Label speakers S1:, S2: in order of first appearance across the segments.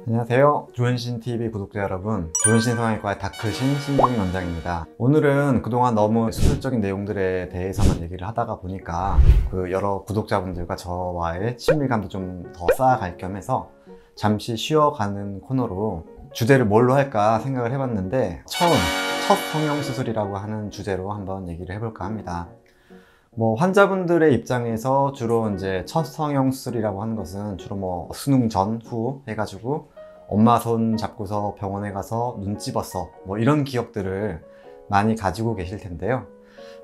S1: 안녕하세요. 조현신TV 구독자 여러분, 조현신 성형외과의 다크신 신동인 원장입니다. 오늘은 그동안 너무 수술적인 내용들에 대해서만 얘기를 하다가 보니까 여러 구독자분들과 저와의 친밀감도 좀 더 쌓아갈 겸해서 잠시 쉬어가는 코너로 주제를 뭘로 할까 생각을 해봤는데, 첫 성형수술이라고 하는 주제로 한번 얘기를 해볼까 합니다. 환자분들의 입장에서 주로 이제 첫 성형수술이라고 하는 것은 주로 수능 전, 후 해가지고 엄마 손 잡고서 병원에 가서 눈 찝었어, 이런 기억들을 많이 가지고 계실 텐데요.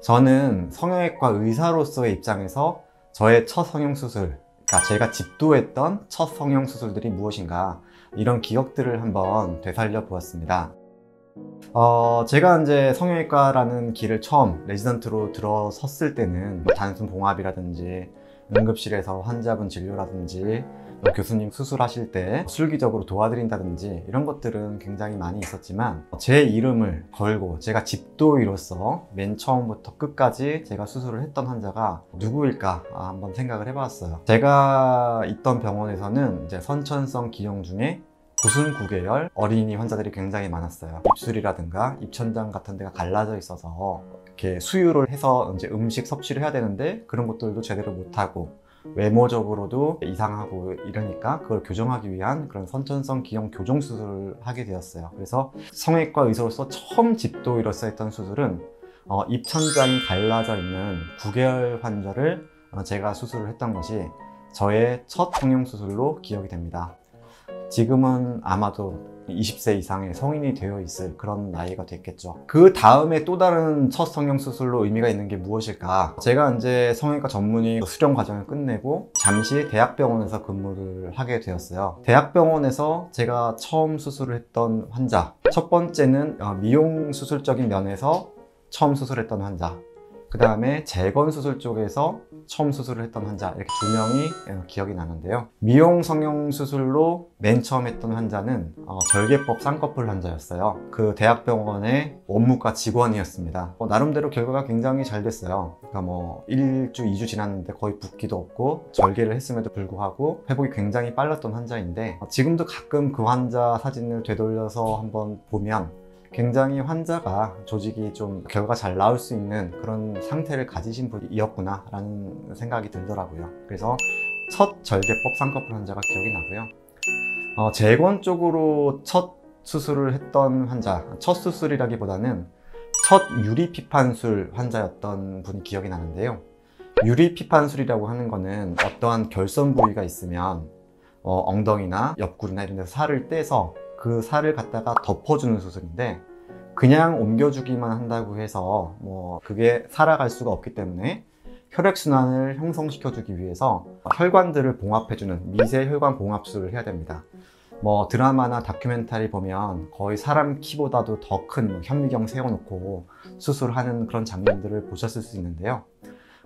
S1: 저는 성형외과 의사로서의 입장에서 저의 첫 성형수술, 그러니까 제가 집도했던 첫 성형수술들이 무엇인가, 이런 기억들을 한번 되살려 보았습니다. 제가 이제 성형외과라는 길을 처음 레지던트로 들어섰을 때는 단순 봉합이라든지 응급실에서 환자분 진료라든지 교수님 수술하실 때 술기적으로 도와드린다든지 이런 것들은 굉장히 많이 있었지만, 제 이름을 걸고 제가 집도의로서 맨 처음부터 끝까지 제가 수술을 했던 환자가 누구일까 한번 생각을 해봤어요. 제가 있던 병원에서는 이제 선천성 기형 중에 구순구개열 어린이 환자들이 굉장히 많았어요. 입술이라든가 입천장 같은 데가 갈라져 있어서 이렇게 수유를 해서 이제 음식 섭취를 해야 되는데 그런 것들도 제대로 못하고 외모적으로도 이상하고 이러니까 그걸 교정하기 위한 그런 선천성 기형 교정 수술을 하게 되었어요. 그래서 성형외과 의사로서 처음 집도의로서 했던 수술은 입천장이 갈라져 있는 구개열 환자를 제가 수술을 했던 것이 저의 첫 성형수술로 기억이 됩니다. 지금은 아마도 20세 이상의 성인이 되어 있을 그런 나이가 됐겠죠. 그 다음에 또 다른 첫 성형수술로 의미가 있는 게 무엇일까? 제가 이제 성형외과 전문의 수련 과정을 끝내고 잠시 대학병원에서 근무를 하게 되었어요. 대학병원에서 제가 처음 수술을 했던 환자, 첫 번째는 미용 수술적인 면에서 처음 수술했던 환자, 그 다음에 재건수술 쪽에서 처음 수술을 했던 환자, 이렇게 두 명이 기억이 나는데요. 미용 성형수술로 맨 처음 했던 환자는 절개법 쌍꺼풀 환자였어요. 그 대학병원의 원무과 직원이었습니다. 나름대로 결과가 굉장히 잘 됐어요. 그러니까 1주, 2주 지났는데 거의 붓기도 없고 절개를 했음에도 불구하고 회복이 굉장히 빨랐던 환자인데, 지금도 가끔 그 환자 사진을 되돌려서 한번 보면 굉장히 환자가 조직이 좀 결과가 잘 나올 수 있는 그런 상태를 가지신 분이었구나 라는 생각이 들더라고요. 그래서 첫 절개법 쌍꺼풀 환자가 기억이 나고요. 재건 쪽으로 첫 수술을 했던 환자, 첫 수술이라기보다는 첫 유리피판술 환자였던 분이 기억이 나는데요. 유리피판술이라고 하는 거는 어떠한 결선 부위가 있으면 엉덩이나 옆구리나 이런 데서 살을 떼서 그 살을 갖다가 덮어주는 수술인데, 그냥 옮겨주기만 한다고 해서 그게 살아갈 수가 없기 때문에 혈액순환을 형성시켜주기 위해서 혈관들을 봉합해주는 미세 혈관 봉합술을 해야 됩니다. 드라마나 다큐멘터리 보면 거의 사람 키보다도 더 큰 현미경 세워놓고 수술하는 그런 장면들을 보셨을 수 있는데요.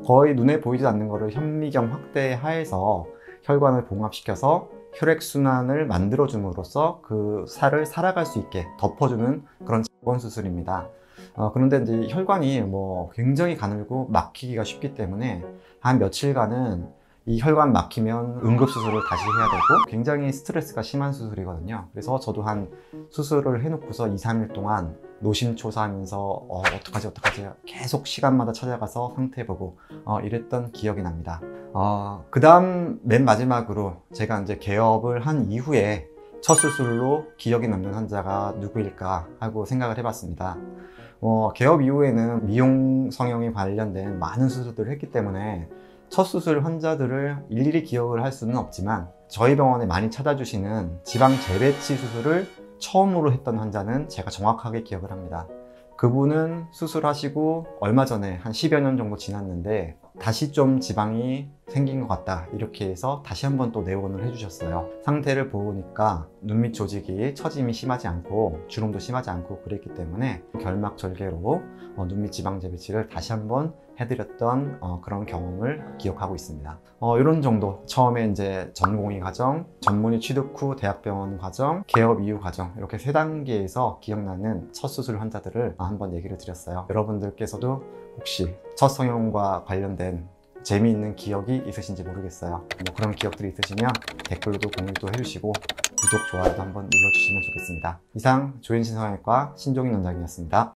S1: 거의 눈에 보이지 않는 거를 현미경 확대하에서 혈관을 봉합시켜서 혈액순환을 만들어줌으로써 그 살을 살아갈 수 있게 덮어주는 그런 재건 수술입니다. 그런데 이제 혈관이 굉장히 가늘고 막히기가 쉽기 때문에 한 며칠간은 이 혈관 막히면 응급수술을 다시 해야 되고 굉장히 스트레스가 심한 수술이거든요. 그래서 저도 한 수술을 해놓고서 2, 3일 동안 노심초사하면서 어떡하지 계속 시간마다 찾아가서 상태 보고 이랬던 기억이 납니다. 그 다음 맨 마지막으로 제가 이제 개업을 한 이후에 첫 수술로 기억에 남는 환자가 누구일까 하고 생각을 해봤습니다. 개업 이후에는 미용 성형에 관련된 많은 수술들을 했기 때문에 첫 수술 환자들을 일일이 기억을 할 수는 없지만, 저희 병원에 많이 찾아주시는 지방 재배치 수술을 처음으로 했던 환자는 제가 정확하게 기억을 합니다. 그분은 수술하시고 얼마 전에 한 10여 년 정도 지났는데 다시 좀 지방이 생긴 것 같다, 이렇게 해서 다시 한번 또 내원을 해주셨어요. 상태를 보니까 눈밑 조직이 처짐이 심하지 않고 주름도 심하지 않고 그랬기 때문에 결막 절개로 눈밑 지방 재배치를 다시 한번 해드렸던 그런 경험을 기억하고 있습니다. 이런 정도, 처음에 이제 전공의 과정, 전문의 취득 후 대학병원 과정, 개업 이후 과정, 이렇게 3단계에서 기억나는 첫 수술 환자들을 한번 얘기를 드렸어요. 여러분들께서도 혹시 첫 성형과 관련된 재미있는 기억이 있으신지 모르겠어요. 그런 기억들이 있으시면 댓글로도 공유도 해주시고, 구독, 좋아요도 한번 눌러주시면 좋겠습니다. 이상 조현신 성형외과 신종인 원장이었습니다.